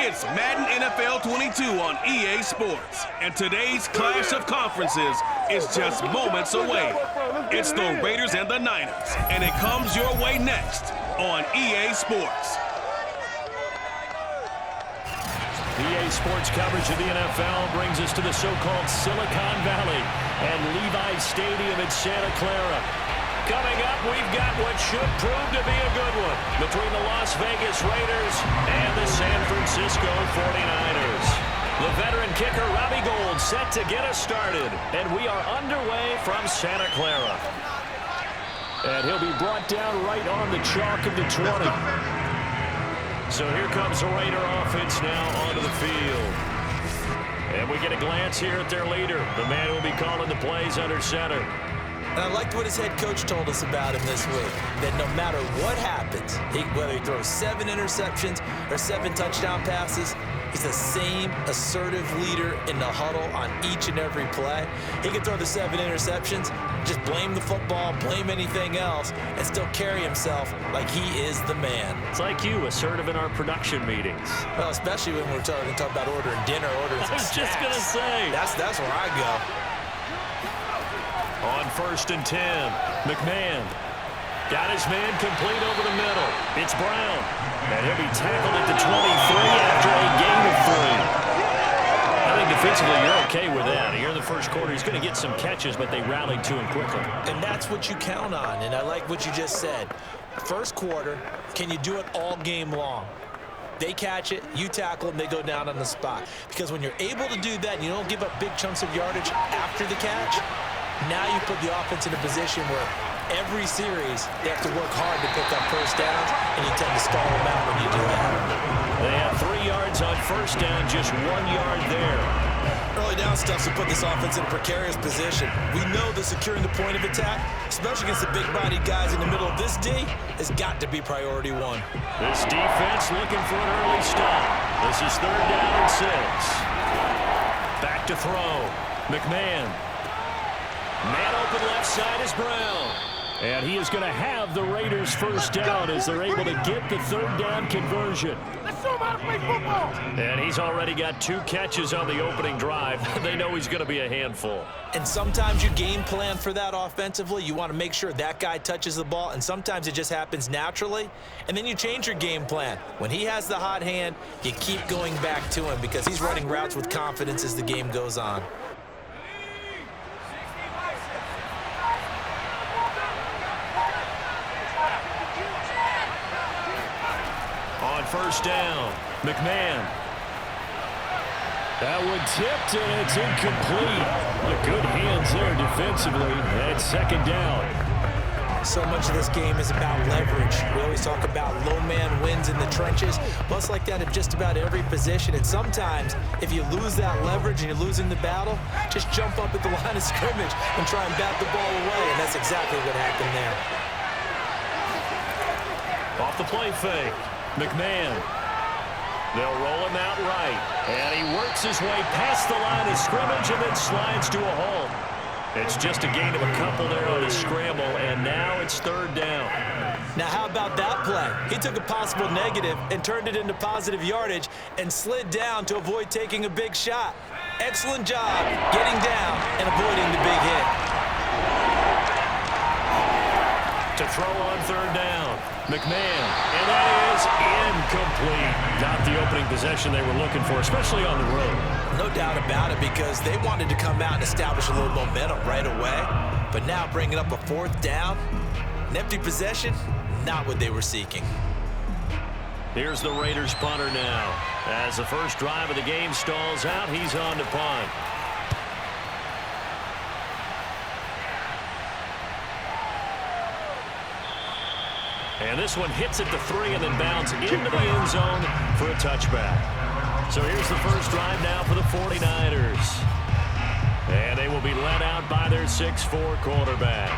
It's Madden NFL 22 on EA Sports, and today's clash of conferences is just moments away. It's the Raiders and the Niners, and it comes your way next on EA Sports. EA Sports coverage of the NFL brings us to the so-called Silicon Valley and Levi's Stadium in Santa Clara. Coming up, we've got what should prove to be a good one between the Las Vegas Raiders and the San Francisco 49ers. The veteran kicker Robbie Gould set to get us started, and we are underway from Santa Clara. And he'll be brought down right on the chalk of the 20. So here comes the Raider offense now onto the field. And we get a glance here at their leader, the man who will be calling the plays under center. And I liked what his head coach told us about him this week, that no matter what happens, whether he throws 7 interceptions or 7 touchdown passes, he's the same assertive leader in the huddle on each and every play. He can throw the 7 interceptions, just blame the football, blame anything else, and still carry himself like he is the man. It's like you, assertive in our production meetings. Well, especially when we're talking about ordering dinner, ordering some snacks. I was just going to say. That's where I go. On 1st and 10, McMahon got his man complete over the middle. It's Brown, and he'll be tackled at the 23 after a gain of 3. I think defensively you're okay with that. Here in the first quarter, he's going to get some catches, but they rallied to him quickly. And that's what you count on, and I like what you just said. First quarter, can you do it all game long? They catch it, you tackle them, they go down on the spot. Because when you're able to do that and you don't give up big chunks of yardage after the catch, now you put the offense in a position where every series they have to work hard to pick up first downs, and you tend to stall them out when you do that. They have 3 yards on first down, just 1 yard there. Early down stuff to put this offense in a precarious position. We know that securing the point of attack, especially against the big-bodied guys in the middle of this D, has got to be priority 1. This defense looking for an early stop. This is 3rd down and 6. Back to throw. McMahon. Man open left side is Brown. And he is going to have the Raiders first down as they're able to get the 3rd down conversion. Let's show him how to play football. And he's already got 2 catches on the opening drive. They know he's going to be a handful. And sometimes you game plan for that offensively. You want to make sure that guy touches the ball, and sometimes it just happens naturally. And then you change your game plan. When he has the hot hand, you keep going back to him because he's running routes with confidence as the game goes on. On first down, McMahon. That one tipped, and it's incomplete. Good hands there defensively. And 2nd down. So much of this game is about leverage. We always talk about low man wins in the trenches. Well, it's like that in just about every position. And sometimes, if you lose that leverage and you're losing the battle, just jump up at the line of scrimmage and try and bat the ball away. And that's exactly what happened there. Off the play fake. McMahon. They'll roll him out right. And he works his way past the line of scrimmage and then slides to a halt. It's just a gain of a couple there on a scramble, and now it's 3rd down. Now, how about that play? He took a possible negative and turned it into positive yardage and slid down to avoid taking a big shot. Excellent job getting down and avoiding the big hit. To throw on 3rd down, McMahon, and that is incomplete. Not the opening possession they were looking for, especially on the road. No doubt about it, because they wanted to come out and establish a little momentum right away. But now bringing up a 4th down, an empty possession, not what they were seeking. Here's the Raiders punter now. As the first drive of the game stalls out, he's on to punt. And this one hits at the 3 and then bounds into the end zone for a touchback. So here's the first drive now for the 49ers. And they will be led out by their 6'4" quarterback.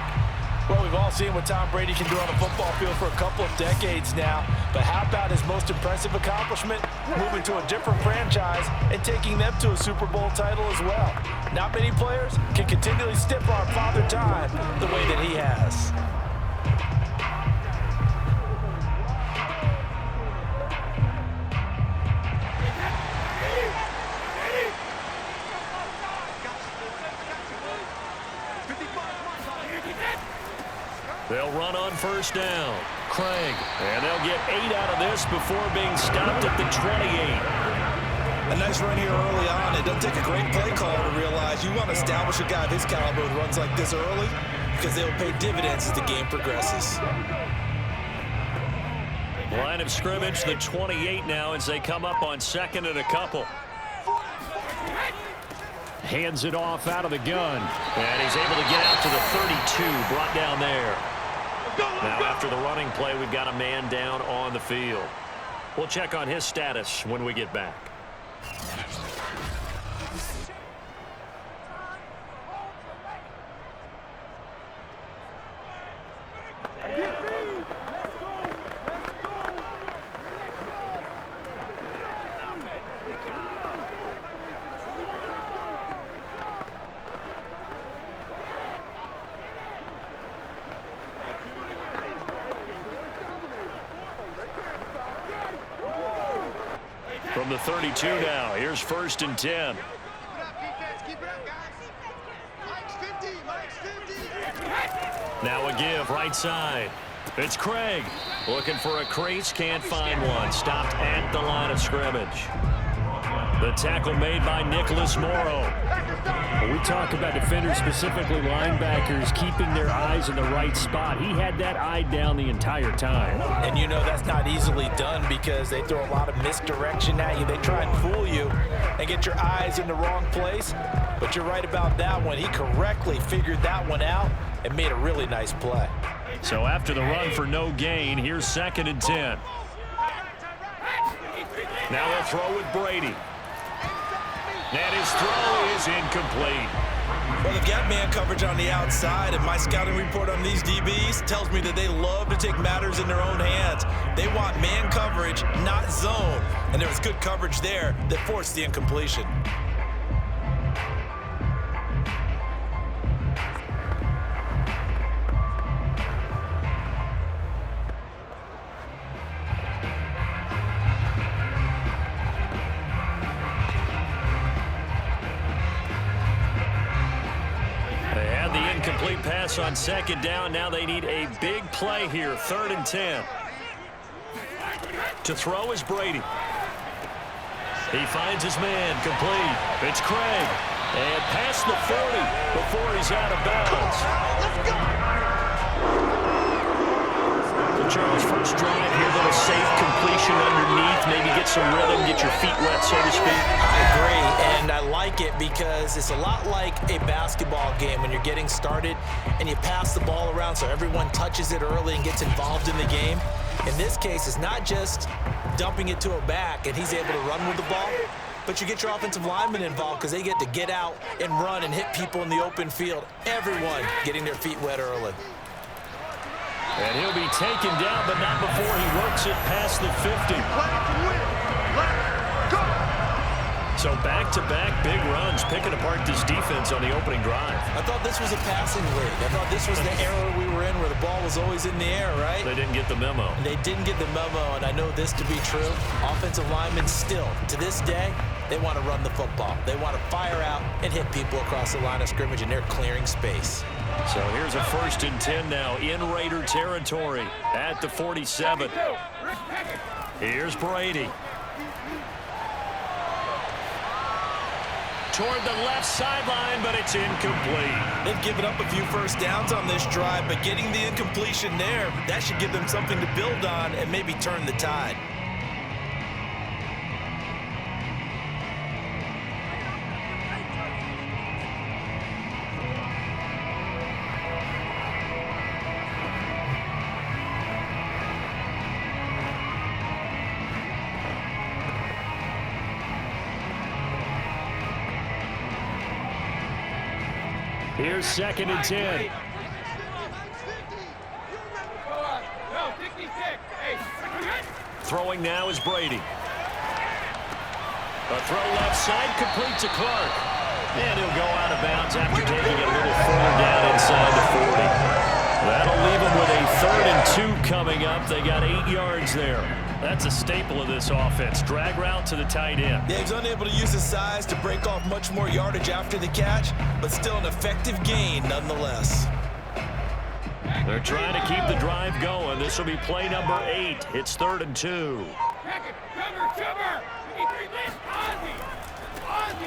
Well, we've all seen what Tom Brady can do on a football field for a couple of decades now. But how about his most impressive accomplishment? Moving to a different franchise and taking them to a Super Bowl title as well. Not many players can continually stiff arm Father Time the way that he has. run on first down. Craig. And they'll get 8 out of this before being stopped at the 28. A nice run here early on. It doesn't take a great play caller to realize you want to establish a guy of his caliber with runs like this early because they'll pay dividends as the game progresses. Line of scrimmage, the 28 now as they come up on second and a couple. Hands it off out of the gun. And he's able to get out to the 32, brought down there. Now after the running play, we've got a man down on the field. We'll check on his status when we get back. From the 32 now, here's 1st and 10. Now a give, right side. It's Craig. Looking for a crease, can't find one. Stopped at the line of scrimmage. The tackle made by Nicholas Morrow. When we talk about defenders, specifically linebackers, keeping their eyes in the right spot. He had that eye down the entire time. And you know that's not easily done because they throw a lot of misdirection at you. They try and fool you and get your eyes in the wrong place. But you're right about that one. He correctly figured that one out and made a really nice play. So after the run for no gain, here's 2nd and 10. Now they'll throw with Brady. And his throw is incomplete. Well, they've got man coverage on the outside, and my scouting report on these DBs tells me that they love to take matters in their own hands. They want man coverage, not zone. And there was good coverage there that forced the incompletion. Incomplete pass on 2nd down. Now they need a big play here. 3rd and 10. To throw is Brady. He finds his man. Complete. It's Craig. And past the 40 before he's out of bounds. So Charles, first drive here, little safe completion underneath. Maybe get some rhythm, get your feet wet, so to speak. I agree, and I like it because it's a lot like a basketball game when you're getting started and you pass the ball around so everyone touches it early and gets involved in the game. In this case, it's not just dumping it to a back and he's able to run with the ball, but you get your offensive linemen involved because they get to get out and run and hit people in the open field. Everyone getting their feet wet early. And he'll be taken down, but not before he works it past the 50. So back-to-back big runs, picking apart this defense on the opening drive. I thought this was a passing league. I thought this was the era we were in where the ball was always in the air, right? They didn't get the memo. They didn't get the memo, and I know this to be true. Offensive linemen still, to this day, they want to run the football. They want to fire out and hit people across the line of scrimmage, and they're clearing space. So here's a 1st and 10 now in Raider territory at the 47. Here's Brady. Toward the left sideline, but it's incomplete. They've given up a few first downs on this drive, but getting the incompletion there, that should give them something to build on and maybe turn the tide. Here's 2nd and 10. Throwing now is Brady. A throw left side, complete to Clark. And he'll go out of bounds after taking it a little further down inside the 40. That'll leave him with a 3rd and 2 coming up. They got 8 yards there. That's a staple of this offense. Drag route to the tight end. Yeah, he's unable to use his size to break off much more yardage after the catch, but still an effective gain nonetheless. They're trying to keep the drive going. This will be play number 8. It's 3rd and 2.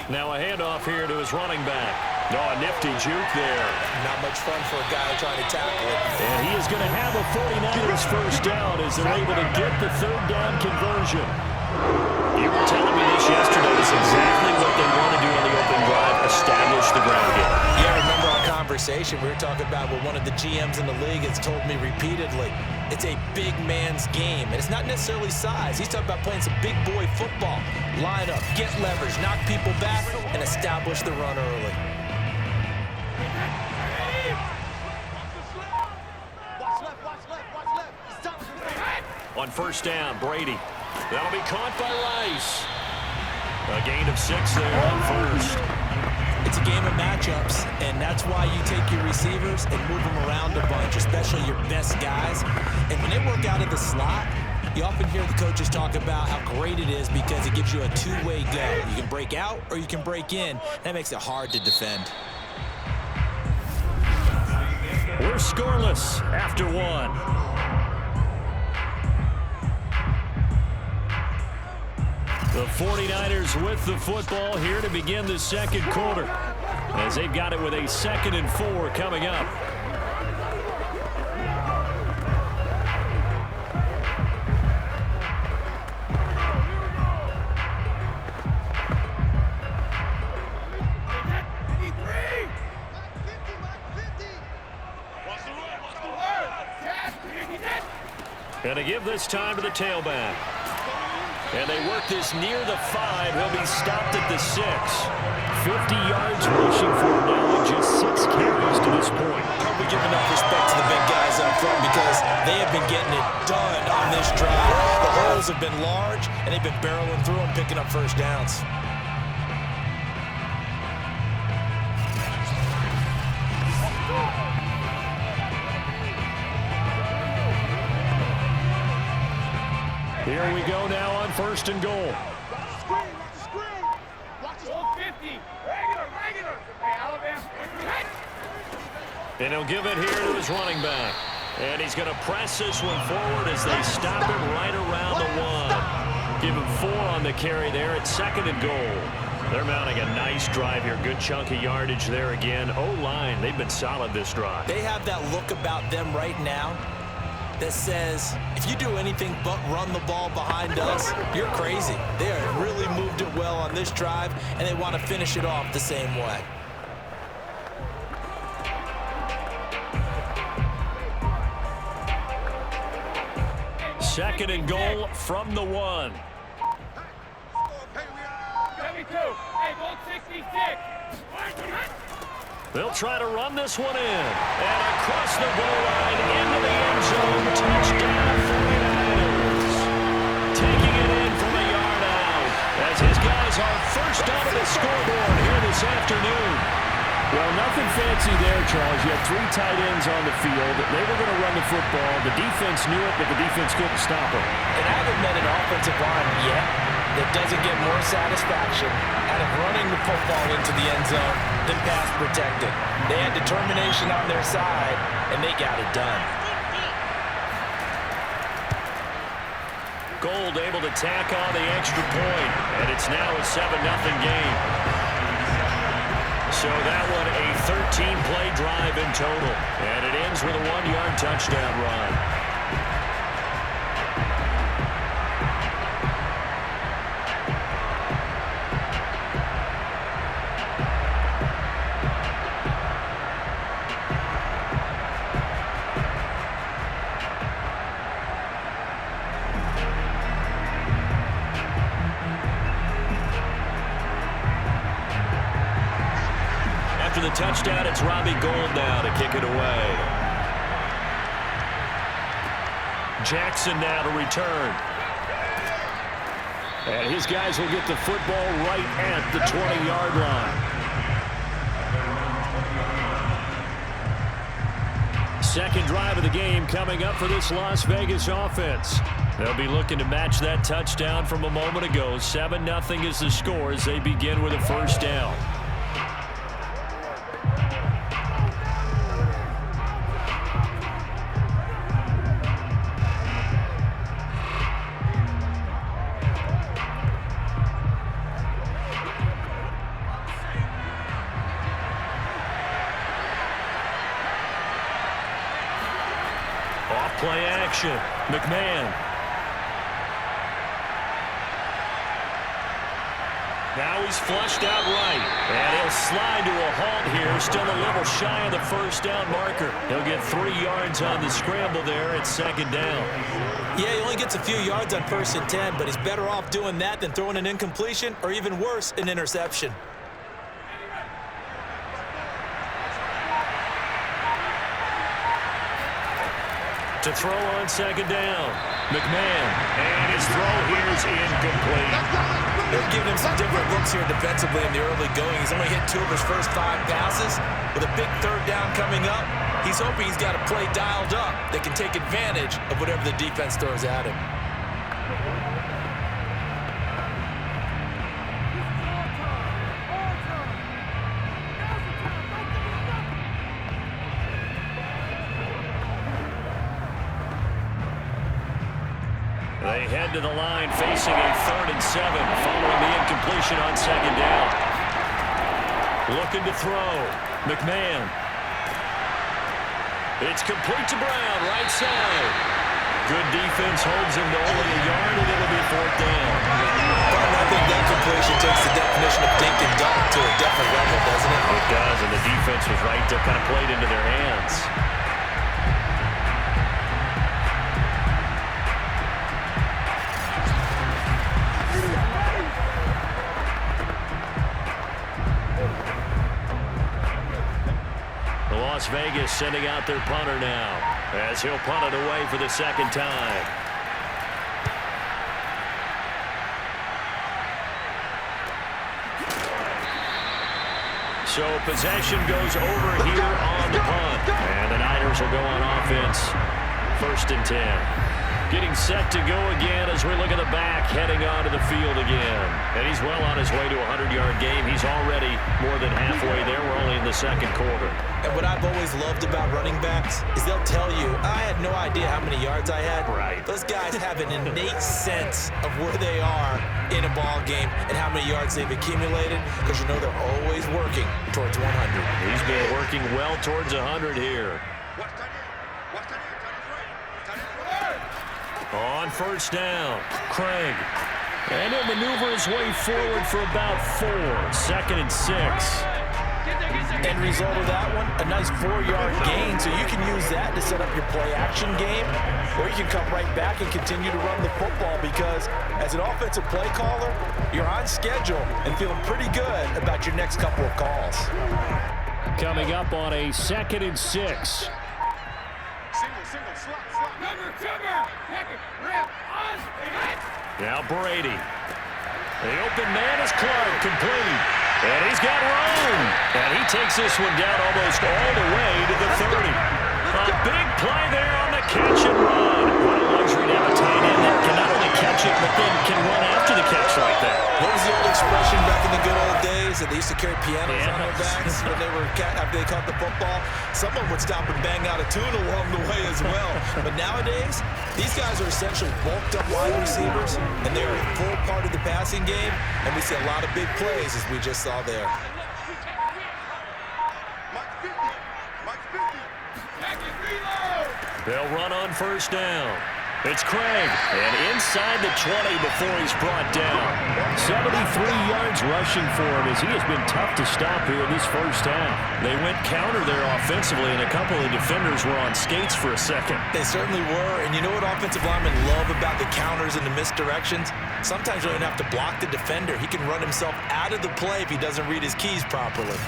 Now a handoff here to his running back. A nifty juke there. Not much fun for a guy trying to tackle it. And he is going to have a 49ers first down as they're able to get the 3rd down conversion. You were telling me this yesterday. It's exactly what they want to do on the opening drive, establish the ground game. Yeah, remember our conversation we were talking about what one of the GMs in the league has told me repeatedly. It's a big man's game, and it's not necessarily size. He's talking about playing some big boy football. Line up, get leverage, knock people back, and establish the run early. On first down, Brady. That'll be caught by Rice. A gain of 6 there on first. It's a game of matchups, and that's why you take your receivers and move them around a bunch, especially your best guys. And when they work out of the slot, you often hear the coaches talk about how great it is because it gives you a two-way go. You can break out or you can break in. That makes it hard to defend. We're scoreless after 1. The 49ers with the football here to begin the second quarter, as they've got it with a 2nd and 4 coming up. Going to give this time to the tailback. And they work this near the 5. He'll be stopped at the 6. 50 yards rushing for him now with just 6 carries to this point. I hope we give enough respect to the big guys up front because they have been getting it done on this drive. The holes have been large, and they've been barreling through them, picking up first downs. Here we go now on 1st and goal. And he'll give it here to his running back. And he's going to press this one forward as they stop him right around the 1. Give him 4 on the carry there at 2nd and goal. They're mounting a nice drive here. Good chunk of yardage there again. O-line, they've been solid this drive. They have that look about them right now that says, if you do anything but run the ball behind us, you're crazy. They have really moved it well on this drive, and they want to finish it off the same way. Second and goal from the 1. They'll try to run this one in. And across the goal line into the end zone. Touchdown 49ers. Taking it in from a yard out. As his guys are first out of the scoreboard here this afternoon. Well, nothing fancy there, Charles. You had 3 tight ends on the field. They were going to run the football. The defense knew it, but the defense couldn't stop them. And I haven't met an offensive line yet that doesn't get more satisfaction out of running the football into the end zone than pass protecting. They had determination on their side, and they got it done. Gold able to tack on the extra point, and it's now a 7-0 game. So that one a 13-play drive in total, and it ends with a 1-yard touchdown run. After the touchdown, it's Robbie Gould now to kick it away. Jackson now to return. And his guys will get the football right at the 20-yard line. Second drive of the game coming up for this Las Vegas offense. They'll be looking to match that touchdown from a moment ago. 7-0 is the score as they begin with a first down. motion. McMahon. Now he's flushed out right. And he'll slide to a halt here. Still a little shy of the first down marker. He'll get 3 yards on the scramble there at second down. Yeah, he only gets a few yards on 1st and 10, but he's better off doing that than throwing an incompletion or even worse, an interception. To throw on second down. McMahon. And his throw here is incomplete. They're giving him some different looks here defensively in the early going. He's only hit 2 of his first 5 passes. With a big 3rd down coming up, he's hoping he's got a play dialed up that can take advantage of whatever the defense throws at him. They head to the line facing a 3rd and 7 following the incompletion on second down. Looking to throw. McMahon. It's complete to Brown, right side. Good defense holds him to only a yard, and it'll be 4th down. I think that completion takes the definition of dink and dunk to a different level, doesn't it? It does, and the defense was right to kind of play it into their hands. Las Vegas sending out their punter now as he'll punt it away for the 2nd time. So possession goes over here on the punt. And the Niners will go on offense. 1st and 10. Getting set to go again as we look at the back, heading onto the field again. And he's well on his way to a 100-yard game. He's already more than halfway there. We're only in the 2nd quarter. And what I've always loved about running backs is they'll tell you, I had no idea how many yards I had. Right. Those guys have an innate sense of where they are in a ball game and how many yards they've accumulated, because you know they're always working towards 100. He's been working well towards 100 here. On 1st down, Craig. And he'll maneuver his way forward for about 4. 2nd and 6. End result of that one, a nice 4-yard gain, so you can use that to set up your play-action game, or you can come right back and continue to run the football, because as an offensive play caller, you're on schedule and feeling pretty good about your next couple of calls. Coming up on a 2nd and 6. Now Brady. The open man is Clark, complete. And he's got room. And he takes this one down almost all the way to the 30. A big play there on the catch and run. What a luxury to have a tight end that can not only catch it, but then can run after the catch like that. What was the old expression back in the good old days that they used to carry pianos on their backs when they were after they caught the football? Someone would stop and bang out a tune along the way as well. But nowadays, these guys are essentially bulked up wide receivers, and they're a full part of the passing game, and we see a lot of big plays as we just saw there. They'll run on 1st down. It's Craig, and inside the 20 before he's brought down. 73 yards rushing for him as he has been tough to stop here in this 1st half. They went counter there offensively, and a couple of defenders were on skates for a second. They certainly were, and you know what offensive linemen love about the counters and the misdirections? Sometimes you don't even have to block the defender. He can run himself out of the play if he doesn't read his keys properly.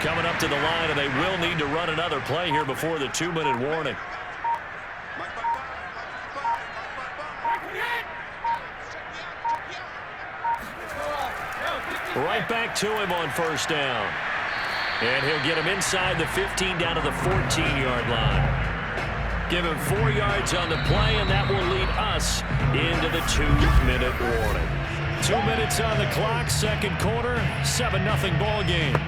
Coming up to the line, and they will need to run another play here before the 2-minute warning. Right back to him on 1st down. And he'll get him inside the 15 down to the 14-yard line. Give him 4 yards on the play, and that will lead us into the 2-minute warning. 2 minutes on the clock, 2nd quarter, 7-0 ball game.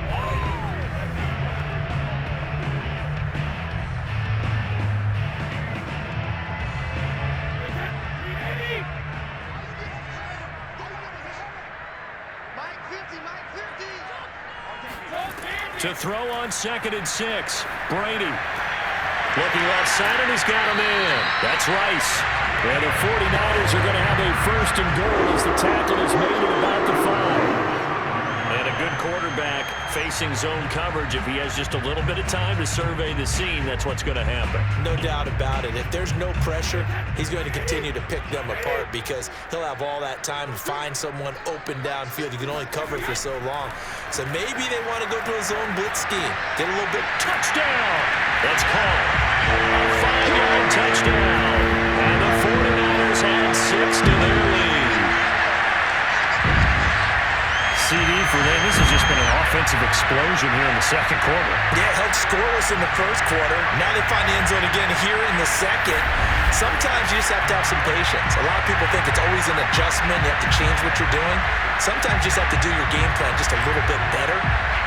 Mike 50, Mike 50. To throw on 2nd and 6. Brady. Looking left side, and he's got him in. That's Rice. And the 49ers are going to have a 1st and goal as the tackle is made at about the 5. And a good quarterback facing zone coverage. If he has just a little bit of time to survey the scene, that's what's going to happen. No doubt about it. If there's no pressure, he's going to continue to pick them apart because he'll have all that time to find someone open downfield. You can only cover for so long. So maybe they want to go to a zone blitz scheme. Get a little bit. Touchdown! That's called. A 5-yard touchdown. And the 49ers add 6 to their lead. CD for them. This has just been an offensive explosion here in the 2nd quarter. Yeah, held scoreless in the 1st quarter. Now they find the end zone again here in the 2nd. Sometimes you just have to have some patience. A lot of people think it's always an adjustment. You have to change what you're doing. Sometimes you just have to do your game plan just a little bit better.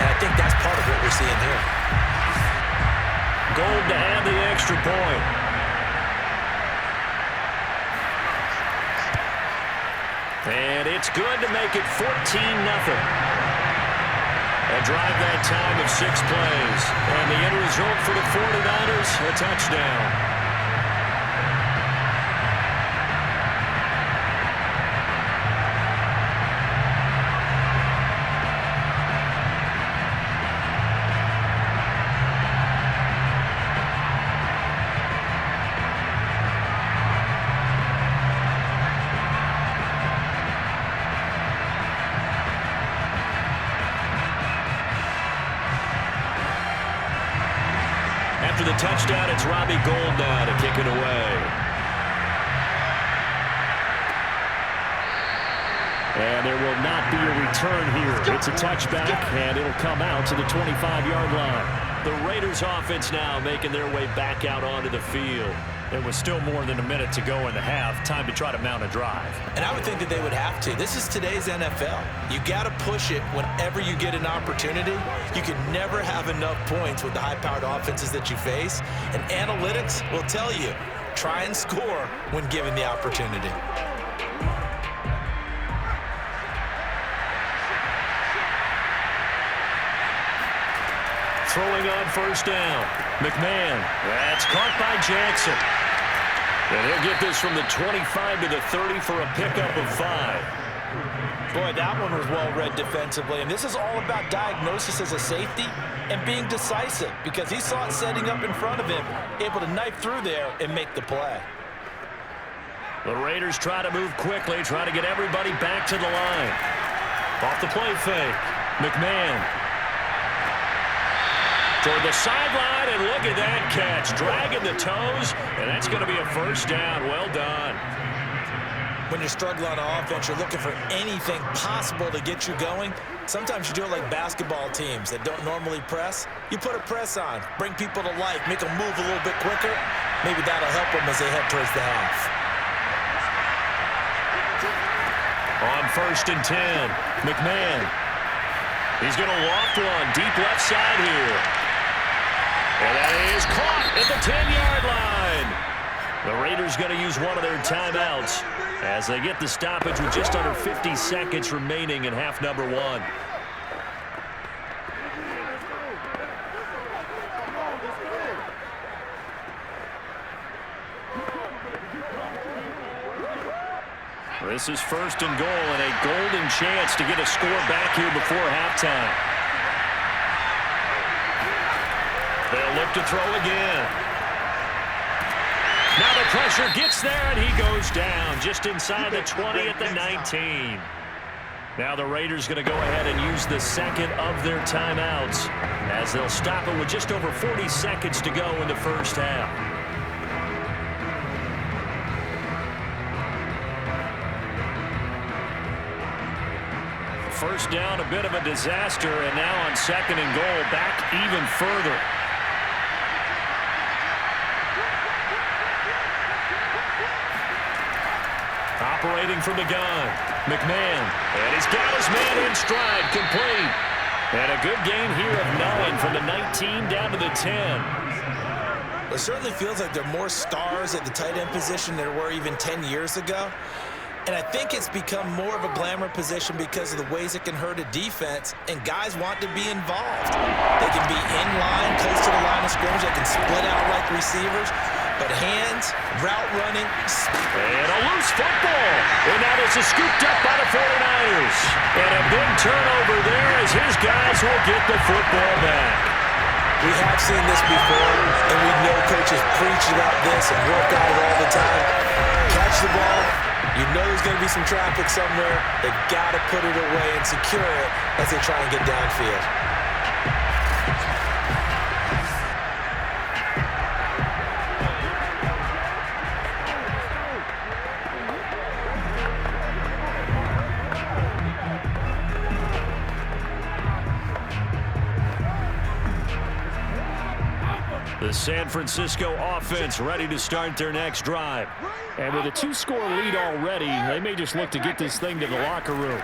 And I think that's part of what we're seeing here. Gold to add the extra point. And it's good to make it 14-0. A drive that time of 6 plays. And the end result for the 49ers, a touchdown. After the touchdown, it's Robbie Gould now to kick it away. And there will not be a return here. It's a touchback, and it'll come out to the 25-yard line. The Raiders offense now making their way back out onto the field. There was still more than a minute to go in the half. Time to try to mount a drive. And I would think that they would have to. This is today's NFL. You got to push it whenever you get an opportunity. You can never have enough points with the high-powered offenses that you face. And analytics will tell you, try and score when given the opportunity. Throwing on 1st down. McMahon. That's caught by Jackson. And he'll get this from the 25 to the 30 for a pickup of 5. Boy, that one was well read defensively. And this is all about diagnosis as a safety and being decisive because he saw it setting up in front of him, able to knife through there and make the play. The Raiders try to move quickly, try to get everybody back to the line. Off the play fake. McMahon. Toward the sideline, and look at that catch. Dragging the toes, and that's going to be a 1st down. Well done. When you're struggling on offense, you're looking for anything possible to get you going. Sometimes you do it like basketball teams that don't normally press. You put a press on, bring people to life, make them move a little bit quicker. Maybe that'll help them as they head towards the half. On 1st and 10, McMahon. He's going to loft one deep left side here. And that is caught at the 10-yard line. The Raiders going to use one of their timeouts as they get the stoppage with just under 50 seconds remaining in half number 1. This is 1st and goal and a golden chance to get a score back here before halftime. They'll look to throw again. Now the pressure gets there, and he goes down just inside the 20 at the 19. Now the Raiders going to go ahead and use the 2nd of their timeouts as they'll stop it with just over 40 seconds to go in the 1st half. 1st down, a bit of a disaster, and now on 2nd and goal, back even further. Operating from the gun, McMahon, and he's got his man in stride, complete. And a good gain here of 9 from the 19 down to the 10. It certainly feels like there are more stars at the tight end position than there were even 10 years ago. And I think it's become more of a glamour position because of the ways it can hurt a defense, and guys want to be involved. They They can be in line, close to the line of scrimmage. They can split out like receivers. But hands, route running. And a loose football. And now this is scooped up by the 49ers. And a big turnover there as his guys will get the football back. We have seen this before, and we know coaches preach about this and work on it all the time. Catch the ball. You know there's going to be some traffic somewhere. They've got to put it away and secure it as they try and get downfield. The San Francisco offense ready to start their next drive. And with a 2-score lead already, they may just look to get this thing to the locker room.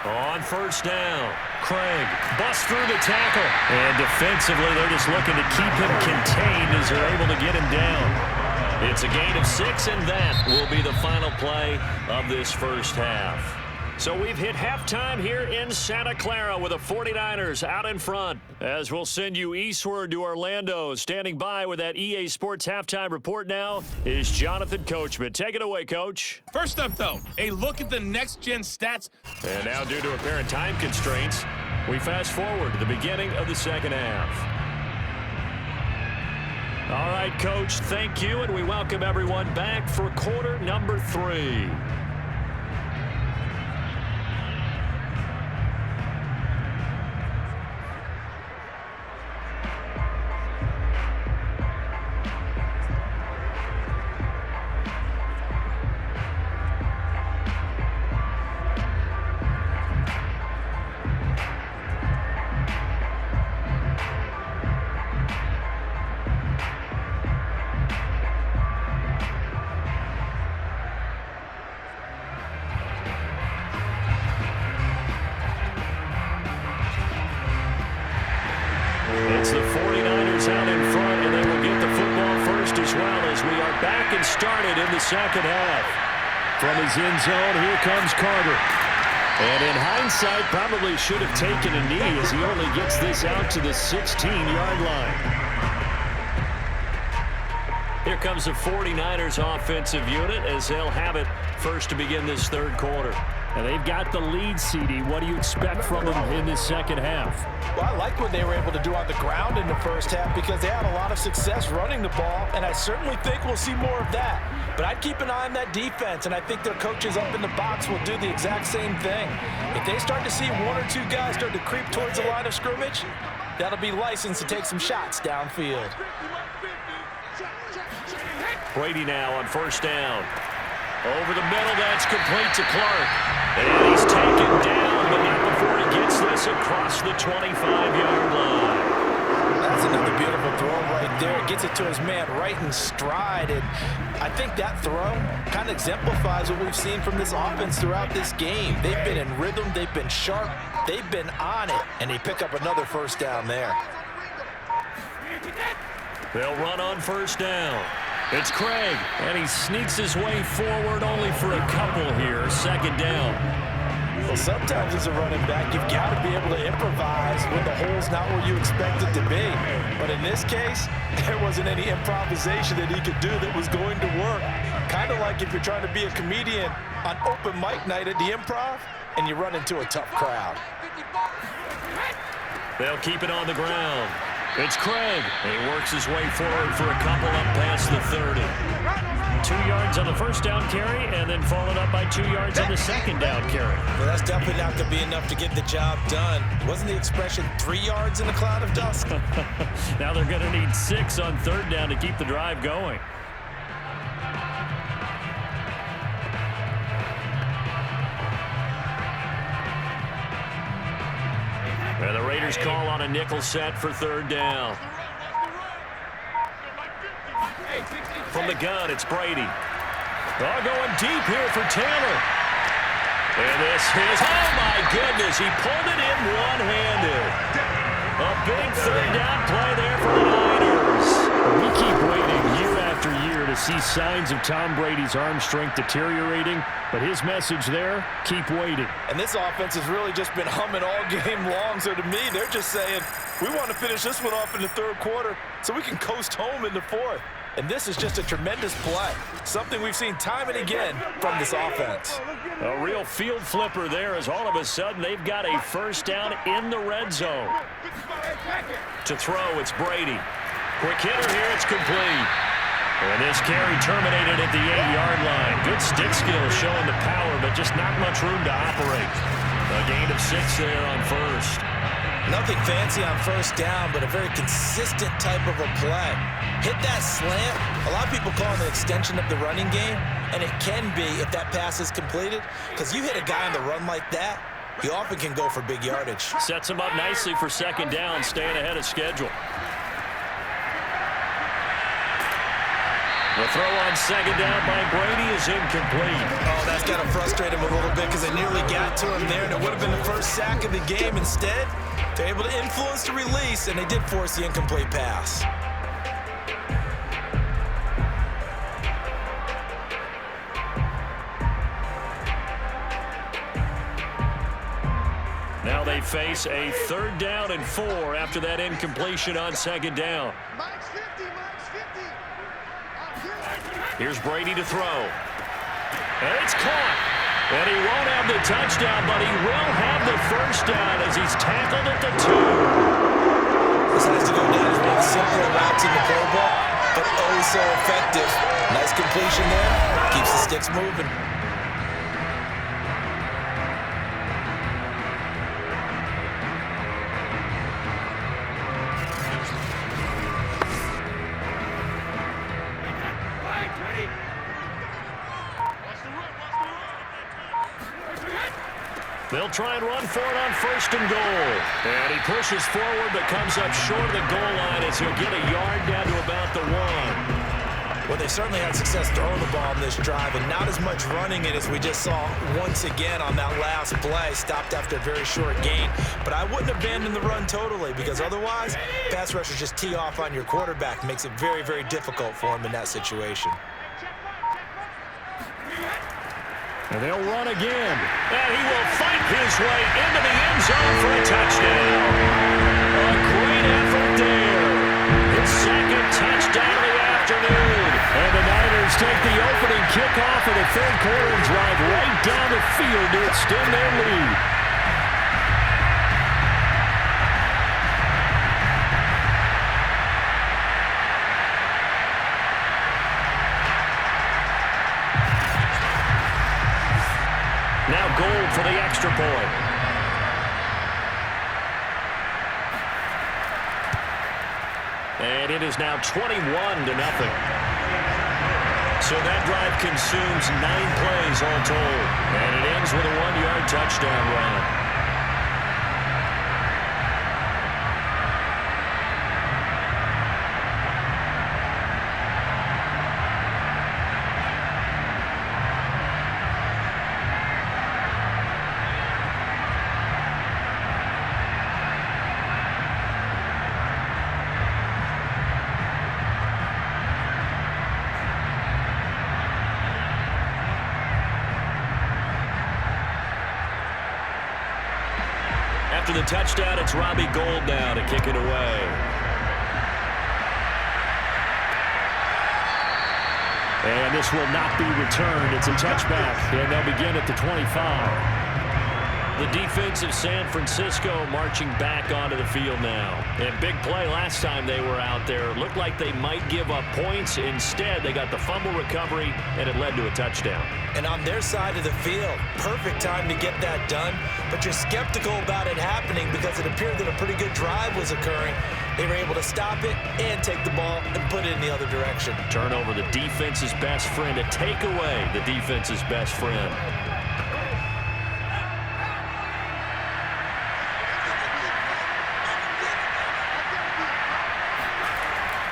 On first down, Craig busts through the tackle. And defensively, they're just looking to keep him contained as they're able to get him down. It's a gain of 6, and that will be the final play of this first half. So we've hit halftime here in Santa Clara with the 49ers out in front. As we'll send you eastward to Orlando. Standing by with that EA Sports halftime report now is Jonathan Coachman. Take it away, Coach. First up, though, a look at the next-gen stats. And now, due to apparent time constraints, we fast forward to the beginning of the second half. All right, Coach, thank you, and we welcome everyone back for quarter number 3. It's the 49ers out in front, and they will get the football first as well as we are back and started in the second half. From his end zone, here comes Carter. And in hindsight, probably should have taken a knee as he only gets this out to the 16-yard line. Here comes the 49ers offensive unit as they'll have it first to begin this third quarter. And they've got the lead, CD. What do you expect from them in this second half? Well, I like what they were able to do on the ground in the first half because they had a lot of success running the ball, and I certainly think we'll see more of that. But I'd keep an eye on that defense, and I think their coaches up in the box will do the exact same thing. If they start to see 1 or 2 guys start to creep towards the line of scrimmage, that'll be licensed to take some shots downfield. Brady now on first down. Over the middle, that's complete to Clark. And he's taken down, but not before he gets this across the 25-yard line. That's another beautiful throw right there. It gets it to his man right in stride. And I think that throw kind of exemplifies what we've seen from this offense throughout this game. They've been in rhythm. They've been sharp. They've been on it. And they pick up another first down there. They'll run on first down. It's Craig, and he sneaks his way forward only for a couple here. Second down. Well, sometimes as a running back, you've got to be able to improvise when the hole's not where you expect it to be. But in this case, there wasn't any improvisation that he could do that was going to work. Kind of like if you're trying to be a comedian on open mic night at the Improv, and you run into a tough crowd. They'll keep it on the ground. It's Craig. He works his way forward for a couple up past the 30. 2 yards on the first down carry, and then followed up by 2 yards on the second down carry. Well, that's definitely not going to be enough to get the job done. Wasn't the expression 3 yards in a cloud of dust? Now they're going to need 6 on third down to keep the drive going. And the Raiders call on a nickel set for third down. From the gun, it's Brady. Going deep here for Taylor. And this is, oh my goodness, he pulled it in one-handed. A big third down play there for the Niners. We keep waiting year after year to see signs of Tom Brady's arm strength deteriorating, but his message there, keep waiting. And this offense has really just been humming all game long, so to me, they're just saying, We want to finish this one off in the third quarter so we can coast home in the fourth. And this is just a tremendous play, something we've seen time and again from this offense. A real field flipper there as all of a sudden they've got a first down in the red zone. To throw, it's Brady. Quick hitter here, it's complete. And this carry terminated at the 8-yard line. Good stick skill showing the power, but just not much room to operate. A gain of 6 there on first. Nothing fancy on first down, but a very consistent type of a play. Hit that slant. A lot of people call it an extension of the running game, and it can be if that pass is completed, because you hit a guy on the run like that, he often can go for big yardage. Sets him up nicely for second down, staying ahead of schedule. The throw on second down by Brady is incomplete. Oh, that's got to frustrate him a little bit because they nearly got to him there, and it would have been the first sack of the game. Instead, they're able to influence the release, and they did force the incomplete pass. Now they face a 3rd down and 4 after that incompletion on second down. Here's Brady to throw. And it's caught. And he won't have the touchdown, but he will have the first down as he's tackled at the 2. This has to go down as one of the simpler routes in the playbook, but oh so effective. Nice completion there. Keeps the sticks moving. They'll try and run for it on 1st and goal. And he pushes forward but comes up short of the goal line as he'll get a yard down to about the 1. Well, they certainly had success throwing the ball on this drive, and not as much running it as we just saw once again on that last play. Stopped after a very short gain. But I wouldn't abandon the run totally, because otherwise, pass rushers just tee off on your quarterback. Makes it very, very difficult for him in that situation. And they'll run again. And he will fight his way into the end zone for a touchdown. A great effort there. His 2nd touchdown of the afternoon. And the Niners take the opening kickoff of the 3rd quarter and drive right down the field to extend their lead. Now Gold for the extra point. And it is now 21-0. So that drive consumes 9 plays all told. And it ends with a 1-yard touchdown run. After the touchdown, it's Robbie Gould now to kick it away. And this will not be returned. It's a touchback, and they'll begin at the 25. The defense of San Francisco marching back onto the field now. And big play last time they were out there. It looked like they might give up points. Instead, they got the fumble recovery, and it led to a touchdown. And on their side of the field, perfect time to get that done. But you're skeptical about it happening because it appeared that a pretty good drive was occurring. They were able to stop it and take the ball and put it in the other direction. Turnover, the defense's best friend. A takeaway, the defense's best friend.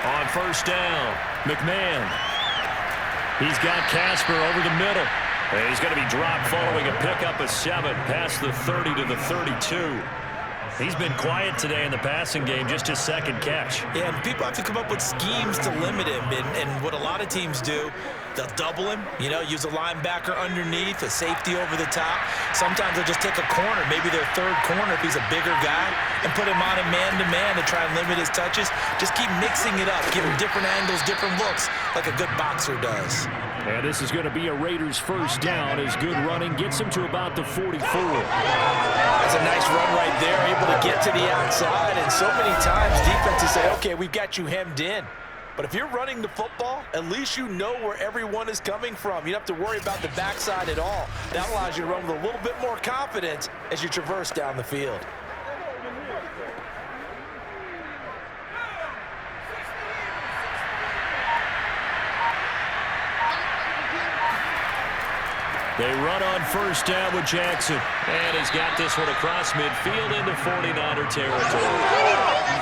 On first down, McMahon. He's got Casper over the middle. And he's going to be dropped following a pickup of 7 past the 30 to the 32. He's been quiet today in the passing game, just his 2nd catch. Yeah, and people have to come up with schemes to limit him. And what a lot of teams do, they'll double him, use a linebacker underneath, a safety over the top. Sometimes they'll just take a corner, maybe their 3rd corner if he's a bigger guy, and put him on a man-to-man to try and limit his touches. Just keep mixing it up, give him different angles, different looks, like a good boxer does. And this is going to be a Raiders first down as good running gets him to about the 44. That's a nice run right there, able to get to the outside. And so many times defenses say, okay, we've got you hemmed in. But if you're running the football, at least you know where everyone is coming from. You don't have to worry about the backside at all. That allows you to run with a little bit more confidence as you traverse down the field. They run on first down with Jackson. And he's got this one across midfield into 49er territory.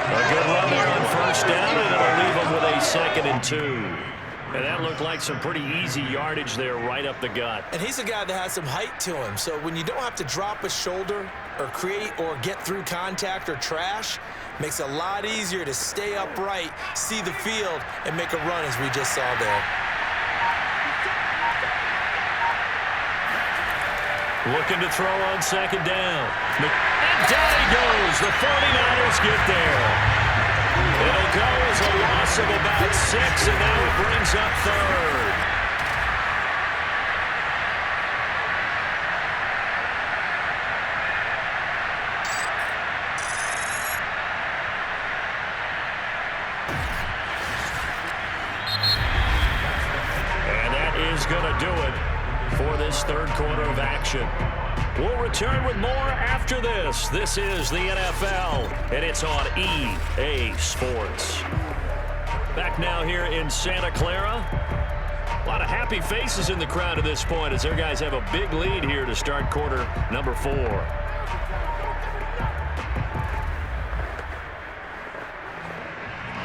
A good run there on first down, and it'll leave him with a 2nd and 2. And that looked like some pretty easy yardage there right up the gut. And he's a guy that has some height to him. So when you don't have to drop a shoulder or create or get through contact or trash, makes it a lot easier to stay upright, see the field, and make a run as we just saw there. Looking to throw on 2nd down. And down he goes. The 49ers get there. It'll go as a loss of about 6, and now it brings up 3rd. And that is going to do it for this 3rd quarter of action. We'll return with more after this. This is the NFL, and it's on EA Sports. Back now here in Santa Clara. A lot of happy faces in the crowd at this point as their guys have a big lead here to start quarter number 4.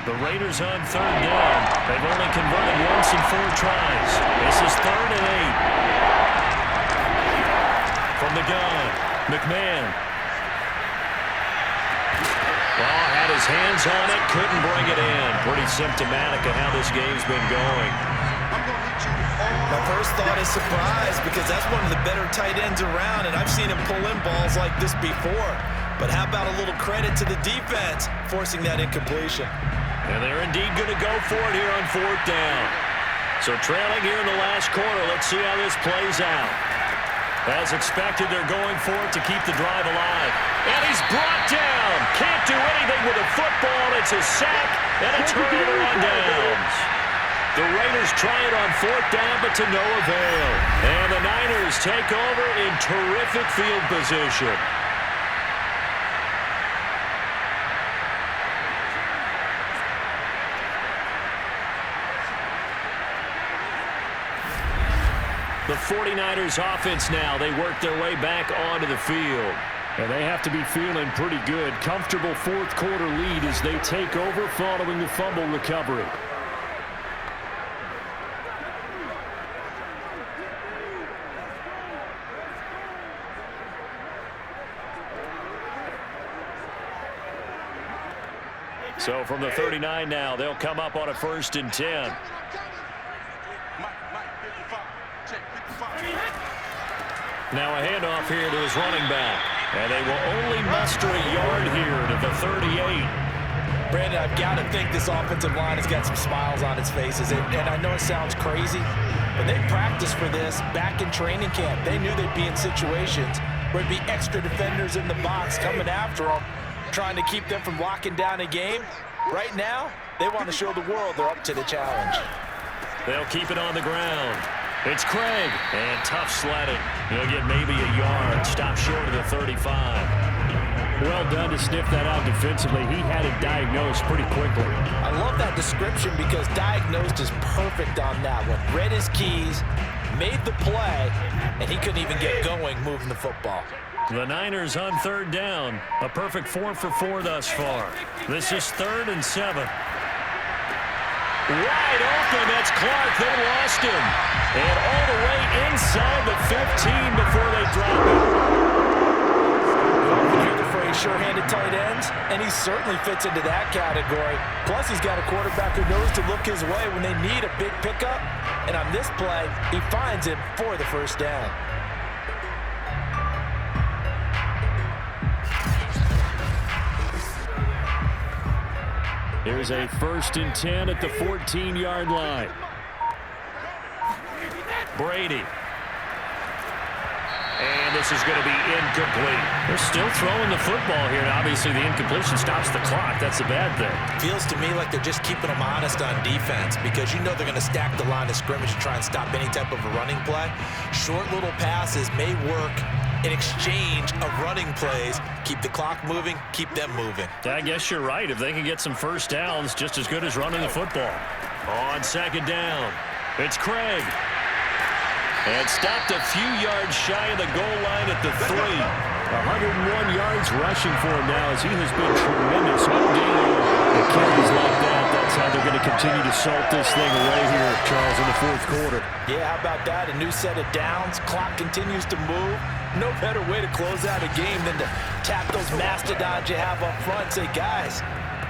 The Raiders on 3rd down. They've only converted once in 4 tries. This is 3rd and 8. From the gun, McMahon. Well, had his hands on it, couldn't bring it in. Pretty symptomatic of how this game's been going. My first thought is surprise because that's one of the better tight ends around, and I've seen him pull in balls like this before. But how about a little credit to the defense forcing that incompletion? And they're indeed going to go for it here on 4th down. So trailing here in the last quarter, let's see how this plays out. As expected, they're going for it to keep the drive alive. And he's brought down. Can't do anything with a football. It's a sack and a turnover on downs. The Raiders try it on 4th down, but to no avail. And the Niners take over in terrific field position. The 49ers offense now, they work their way back onto the field. And they have to be feeling pretty good. Comfortable 4th quarter lead as they take over following the fumble recovery. So from the 39 now, they'll come up on a 1st and 10. Now a handoff here to his running back. And they will only muster a yard here to the 38. Brandon, I've got to think this offensive line has got some smiles on its faces. And I know it sounds crazy, but they practiced for this back in training camp. They knew they'd be in situations where there'd be extra defenders in the box coming after them, trying to keep them from locking down a game. Right now, they want to show the world they're up to the challenge. They'll keep it on the ground. It's Craig, and tough sledding. He'll get maybe a yard, stop short of the 35. Well done to sniff that out defensively. He had it diagnosed pretty quickly. I love that description because diagnosed is perfect on that one. Read his keys, made the play, and he couldn't even get going moving the football. The Niners on 3rd down. A perfect 4 for 4 thus far. This is 3rd and 7. Wide open, that's Clark. They lost him. And all the way inside the 15 before they drop it. You often hear the phrase sure-handed tight ends, and he certainly fits into that category. Plus, he's got a quarterback who knows to look his way when they need a big pickup. And on this play, he finds him for the 1st down. Here's a 1st and 10 at the 14-yard line. Brady. And this is going to be incomplete. They're still throwing the football here, and obviously the incompletion stops the clock. That's a bad thing. Feels to me like they're just keeping them honest on defense because you know they're going to stack the line of scrimmage and try and stop any type of a running play. Short little passes may work in exchange of running plays. Keep the clock moving, keep them moving. I guess you're right. If they can get some first downs, just as good as running the football. On 2nd down, it's Craig. And stopped a few yards shy of the goal line at the 3. 101 yards rushing for him now as he has been tremendous all game long. The carries like that, that's how they're going to continue to salt this thing away here, Charles, in the 4th quarter. Yeah, how about that? A new set of downs. Clock continues to move. No better way to close out a game than to tap those mastodons you have up front. Say, guys,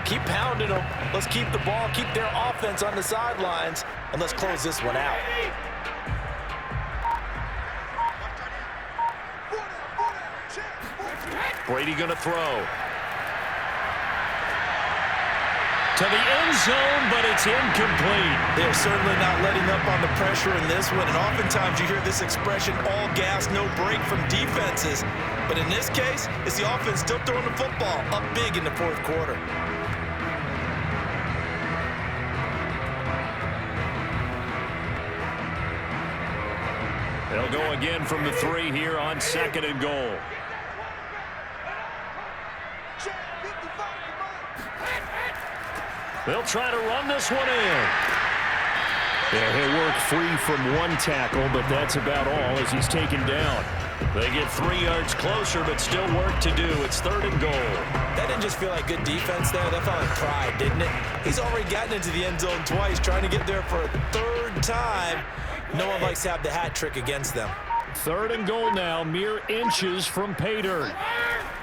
keep pounding them. Let's keep the ball, keep their offense on the sidelines, and let's close this one out. Brady going to throw. To the end zone, but it's incomplete. They're certainly not letting up on the pressure in this one, and oftentimes you hear this expression, all gas, no break from defenses. But in this case, it's the offense still throwing the football up big in the 4th quarter. They'll go again from the 3 here on 2nd and goal. They'll try to run this one in. Yeah, he'll work free from one tackle, but that's about all as he's taken down. They get 3 yards closer, but still work to do. It's 3rd and goal. That didn't just feel like good defense there. That felt like pride, didn't it? He's already gotten into the end zone twice, trying to get there for a 3rd time. No one likes to have the hat trick against them. 3rd and goal now, mere inches from pay dirt.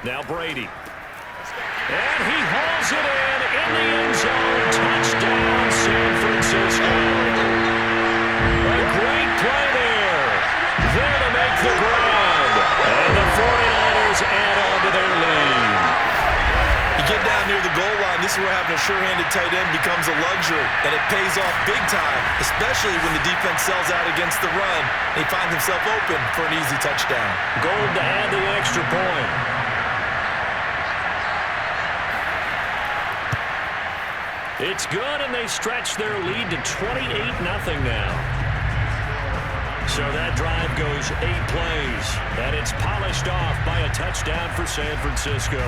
Now Brady. And he hauls it in the end zone. Touchdown, San Francisco. A great play there. There to make the grab. And the 49ers add on to their lead. You get down near the goal line, this is where having a sure-handed tight end becomes a luxury, and it pays off big time, especially when the defense sells out against the run, and he finds himself open for an easy touchdown. Gold to add the extra point. It's good, and they stretch their lead to 28-0 now. So that drive goes 8 plays, and it's polished off by a touchdown for San Francisco.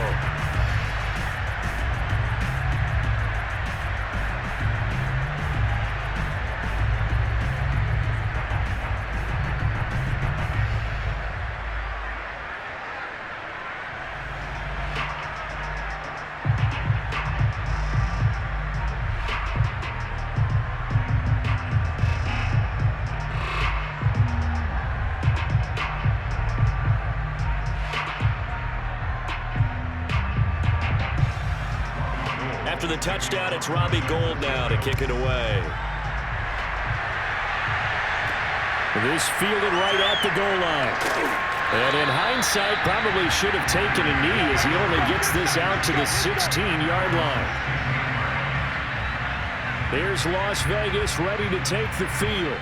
After the touchdown, it's Robbie Gould now to kick it away. This fielded right at the goal line. And in hindsight, probably should have taken a knee as he only gets this out to the 16-yard line. There's Las Vegas ready to take the field.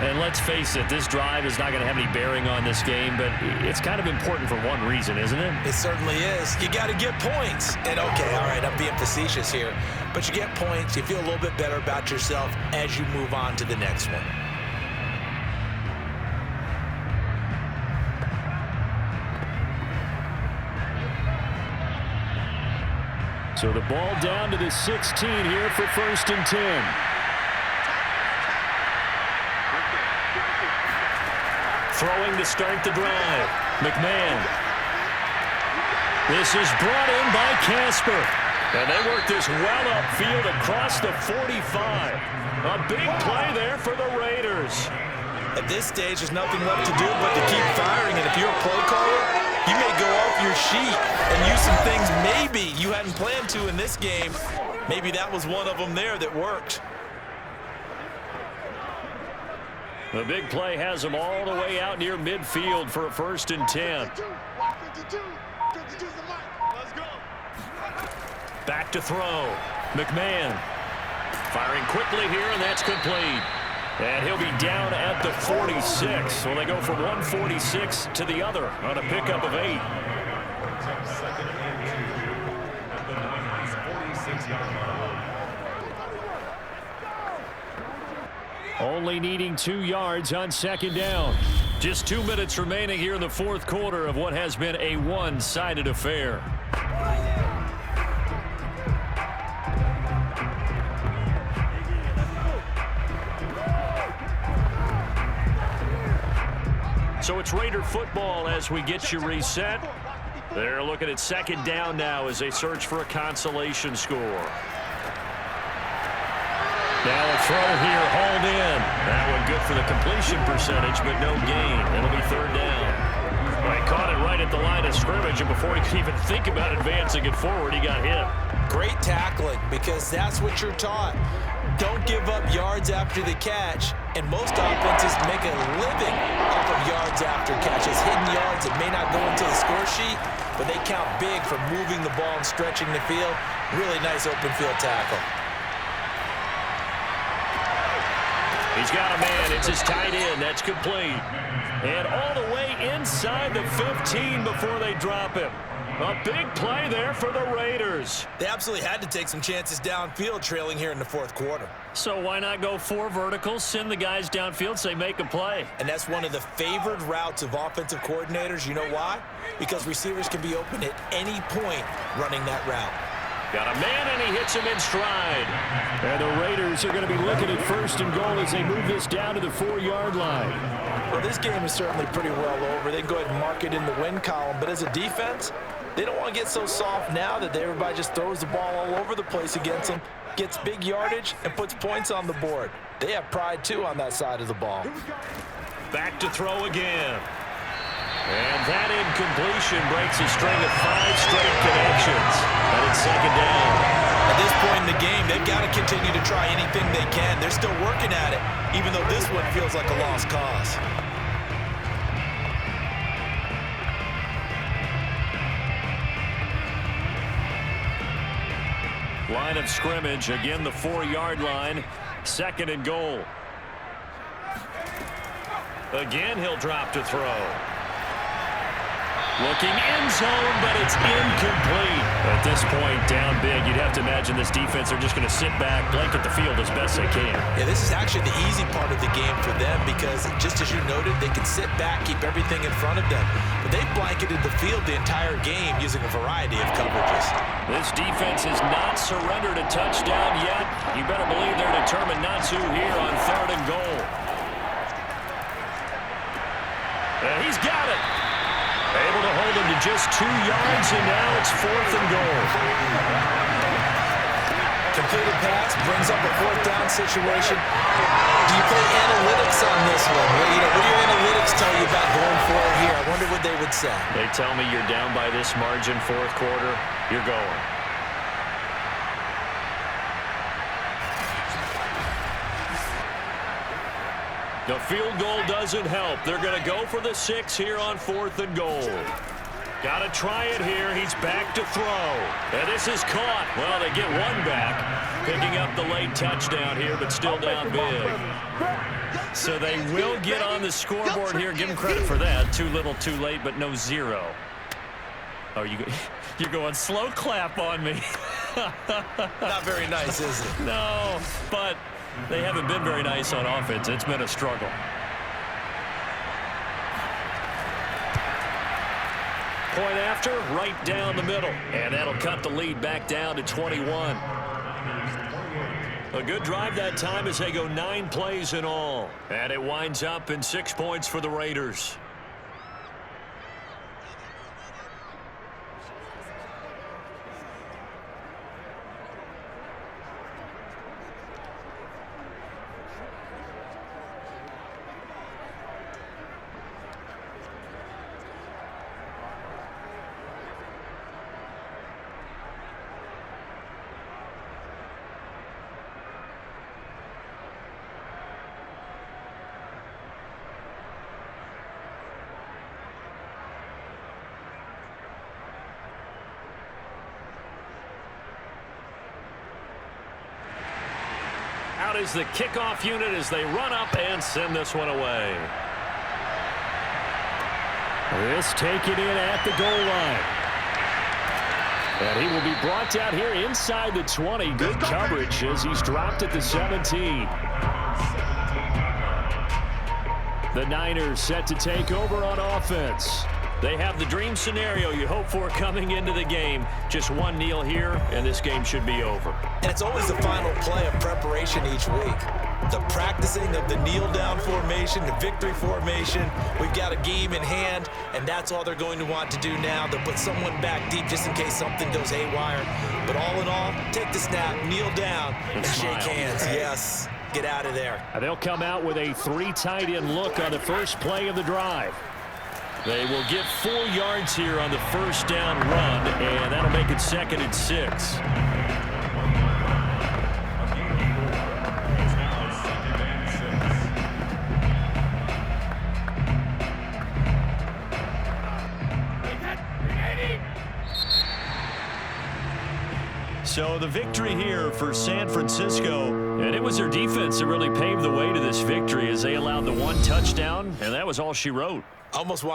And let's face it, this drive is not going to have any bearing on this game, but it's kind of important for one reason, isn't it? It certainly is. You got to get points. And okay, all right, I'm being facetious here, but you get points, you feel a little bit better about yourself as you move on to the next one. So the ball down to the 16 here for 1st and 10. Throwing to start the drive. McMahon. This is brought in by Casper. And they work this well upfield across the 45. A big play there for the Raiders. At this stage, there's nothing left to do but to keep firing. And if you're a play caller, you may go off your sheet and use some things maybe you hadn't planned to in this game. Maybe that was one of them there that worked. The big play has them all the way out near midfield for a 1st and 10. Back to throw. McMahon firing quickly here, and that's complete. And he'll be down at the 46. So they go from 146 to the other on a pickup of 8. Only needing 2 yards on second down. Just 2 minutes remaining here in the fourth quarter of what has been a one-sided affair. So it's Raider football as we get you reset. They're looking at second down now as they search for a consolation score. Now a throw here, hauled in. That one good for the completion percentage, but no gain. It'll be third down. Well, he caught it right at the line of scrimmage, and before he could even think about advancing it forward, he got hit. Great tackling, because that's what you're taught. Don't give up yards after the catch, and most offenses make a living off of yards after catches. Hidden yards that may not go into the score sheet, but they count big for moving the ball and stretching the field. Really nice open field tackle. He's got a man. It's his tight end. That's complete. And all the way inside the 15 before they drop him. A big play there for the Raiders. They absolutely had to take some chances downfield trailing here in the fourth quarter. So why not go 4 verticals, send the guys downfield, say make a play? And that's one of the favored routes of offensive coordinators. You know why? Because receivers can be open at any point running that route. Got a man, and he hits him in stride. And the Raiders are going to be looking at first and goal as they move this down to the 4-yard line. Well, this game is certainly pretty well over. They can go ahead and mark it in the win column. But as a defense, they don't want to get so soft now that everybody just throws the ball all over the place against them, gets big yardage, and puts points on the board. They have pride, too, on that side of the ball. Back to throw again. And that incompletion breaks a string of 5 straight connections. And it's second down. At this point in the game, they've got to continue to try anything they can. They're still working at it, even though this one feels like a lost cause. Line of scrimmage, again the 4-yard line. Second and goal. Again, he'll drop to throw. Looking end zone, but it's incomplete. At this point, down big, you'd have to imagine this defense are just going to sit back, blanket the field as best they can. Yeah, this is actually the easy part of the game for them because, just as you noted, they can sit back, keep everything in front of them. But they've blanketed the field the entire game using a variety of coverages. This defense has not surrendered a touchdown yet. You better believe they're determined not to here on third and goal. And he's got it. Able to hold him to just 2 yards, and now it's fourth and goal. Completed pass brings up a fourth down situation. Do you play analytics on this one? What do your analytics tell you about going forward here? I wonder what they would say. They tell me you're down by this margin, fourth quarter, you're going. The field goal doesn't help. They're going to go for the 6 here on fourth and goal. Got to try it here. He's back to throw. And this is caught. Well, they get one back, picking up the late touchdown here, but still down big. So they will get on the scoreboard here. Give them credit for that. Too little, too late, but no 0. Oh, you're going slow clap on me. Not very nice, is it? No, but they haven't been very nice on offense. It's been a struggle. Point after, right down the middle. And that'll cut the lead back down to 21. A good drive that time as they go 9 plays in all. And it winds up in 6 points for the Raiders. out is the kickoff unit as they run up and send this one away. This taken in at the goal line. And he will be brought down here inside the 20. Good coverage as he's dropped at the 17. The Niners set to take over on offense. They have the dream scenario you hope for coming into the game. Just one kneel here, and this game should be over. And it's always the final play of preparation each week. The practicing of the kneel-down formation, the victory formation. We've got a game in hand, and that's all they're going to want to do now. They'll put someone back deep just in case something goes haywire. But all in all, take the snap, kneel down, and shake hands. Yes, get out of there. They'll come out with a 3 tight end look on the first play of the drive. They will get 4 yards here on the first down run, and that'll make it 2nd and 6. So the victory here for San Francisco, and it was their defense that really paved the way to this victory as they allowed the 1 touchdown, and that was all she wrote. Almost